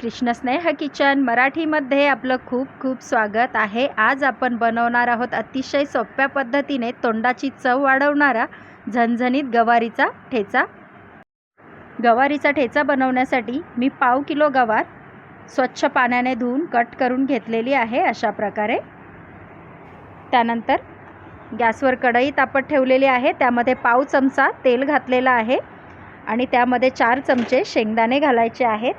कृष्णस्नेह kitchen मराठीमध्ये आपलं खूप खूप स्वागत आहे। आज आपण बनवणार आहोत अतिशय सोप्या पद्धतीने तोंडाची चव वाढवणारा झणझणीत गवारीचा ठेचा। गवारीचा ठेचा बनवण्यासाठी मी पाव किलो गवार स्वच्छ पाण्याने धुवून कट करून घेतलेली आहे अशा प्रकारे। त्यानंतर गॅसवर कढई तापत ठेवलेली आहे, त्यामध्ये पाव चमचा तेल घातलेला आहे आणि त्यामध्ये 4 चमचे शेंगदाणे घालायचे आहेत।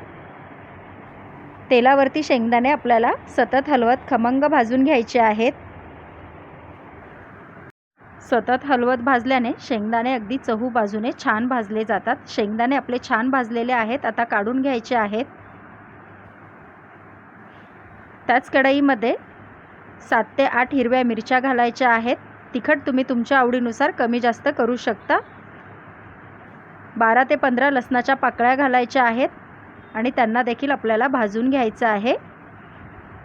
तेलावरती शेंगदाणे आपल्याला सतत हलवत खमंग भाजून घ्यायचे आहेत। सतत हलवत भाजल्याने शेंगदाणे अगदी चहू बाजूने छान भाजले जातात। शेंगदाणे आपले छान भाजलेले आहेत, आता काढून घ्यायचे आहेत। त्याच कढईमध्ये 7 ते 8 हिरव्या मिरच्या घालायच्या आहेत। तिखट तुम्ही तुमच्या आवडीनुसार कमी जास्त करू शकता। 12 ते 15 लसणाच्या पाकळ्या घालायच्या आहेत आणि त्यांना देखील आपल्याला भाजून घ्यायचं आहे।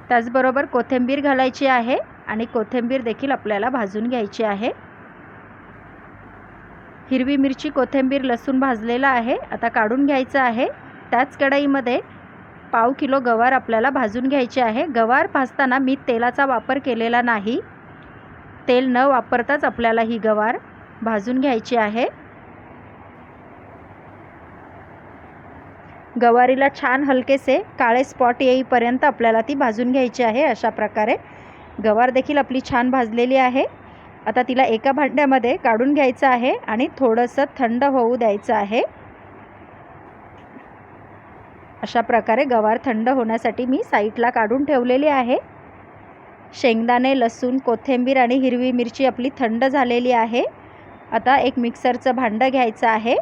त्याचबरोबर कोथिंबीर घालायची आहे आणि कोथिंबीर देखील आपल्याला भाजून घ्यायची आहे। हिरवी मिरची, कोथिंबीर, लसूण भाजलेला आहे, आता काढून घ्यायचं आहे। त्याच कढईमध्ये पाव किलो गवार आपल्याला भाजून घ्यायचे आहे। गवार भाजताना मी तेलाचा वापर केलेला नाही, तेल न वापरताच आपल्याला ही गवार भाजून घ्यायची आहे। गवारीला छान हलकेसे काळे स्पॉट येईपर्यंत आपल्याला ती भाजून घ्यायची आहे। अशा प्रकारे गवार देखील आपली छान भाजलेली आहे। आता तिला एका भांड्यामध्ये काढून घ्यायचं आहे आणि थोडंसं थंड होऊ द्यायचं आहे। अशा प्रकारे गवार थंड होण्यासाठी मी साईडला काढून ठेवलेली आहे। शेंगदाणे, लसूण, कोथिंबीर आणि हिरवी मिरची आपली थंड झालेली आहे। आता एक मिक्सरचं भांडं घ्यायचं आहे,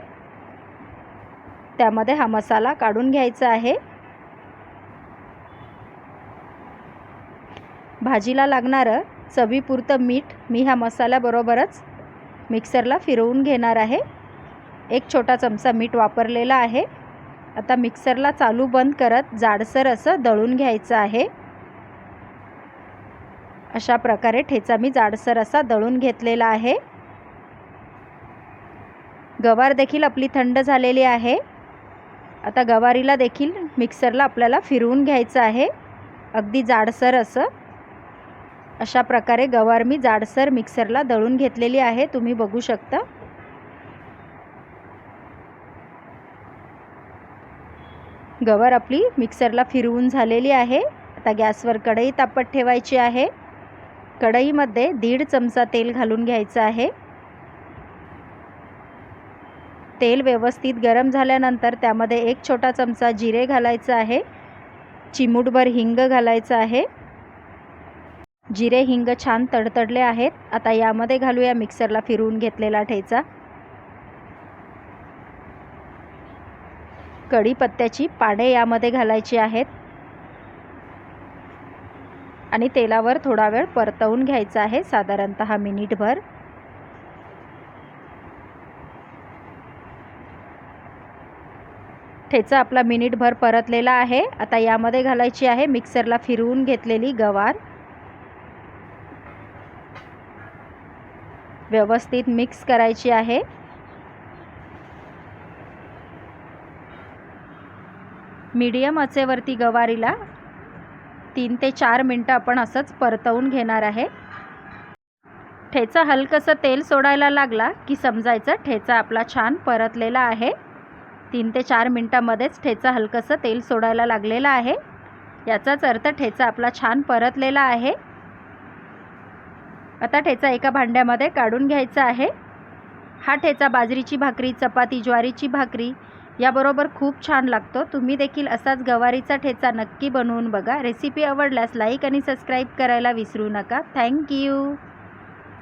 त्यामध्ये हा मसाला काढून घ्यायचा आहे। भाजीला लागणारं चवीपुरतं मीठ मी ह्या मसाल्याबरोबरच मिक्सरला फिरवून घेणार आहे। 1 छोटा चमचा मीठ वापरलेला आहे। आता मिक्सरला चालू बंद करत जाडसर असं दळून घ्यायचं आहे। अशा प्रकारे ठेचा मी जाडसर असा दळून घेतलेला आहे। गवार देखील आपली थंड झालेली आहे। आता गवारीला देखील मिक्सरला आपल्याला फिरवून घ्यायचं आहे, अगदी जाडसर असं। अशा प्रकारे गवार मी जाडसर मिक्सरला दळून घेतलेली आहे, तुम्ही बघू शकता। गवार आपली मिक्सरला फिरवून झालेली आहे। आता गॅसवर कढई तापत ठेवायची आहे। कढईमध्ये 1.5 चमचा तेल घालून घ्यायचं आहे। तेल व्यवस्थित गरम झाल्यानंतर त्यामध्ये 1 छोटा चमचा जिरे घालायचं आहे, चिमूटभर हिंग घालायचं आहे। जिरे हिंग छान तडतडले आहेत, आता यामध्ये घालूया मिक्सरला फिरवून घेतलेला ठेचा। कढीपत्त्याची पाने यामध्ये घालायची आहेत आणि तेलावर थोडा वेळ परतवून घ्यायचं आहे, साधारणतः मिनिटभर। ठेचा आपला मिनिटभर परतलेला आहे। आता यामध्ये घालायची आहे मिक्सरला फिरवून घेतलेली गवार। व्यवस्थित मिक्स करायची आहे। मीडियम आचेवरती गवारीला 3 ते 4 मिनिटं आपण असंच परतवून घेणार आहे। ठेचा हलकसं तेल सोडायला लागला की समजायचं ठेचा आपला छान परतलेला आहे। 3 ते 4 मिनिटांमध्येच ठेचा हलकसं तेल सोडायला लागलेला आहे, याचाच अर्थ ठेचा आपला छान परतलेला आहे। आता ठेचा एका भांड्यामध्ये काढून घ्यायचा आहे। हा ठेचा बाजरीची भाकरी, चपाती, ज्वारीची भाकरी याबरोबर खूप छान लागतो। तुम्ही देखील असाच गवारीचा ठेचा नक्की बनवून बघा। रेसिपी आवडल्यास लाईक आणि सबस्क्राईब करायला विसरू नका। Thank you.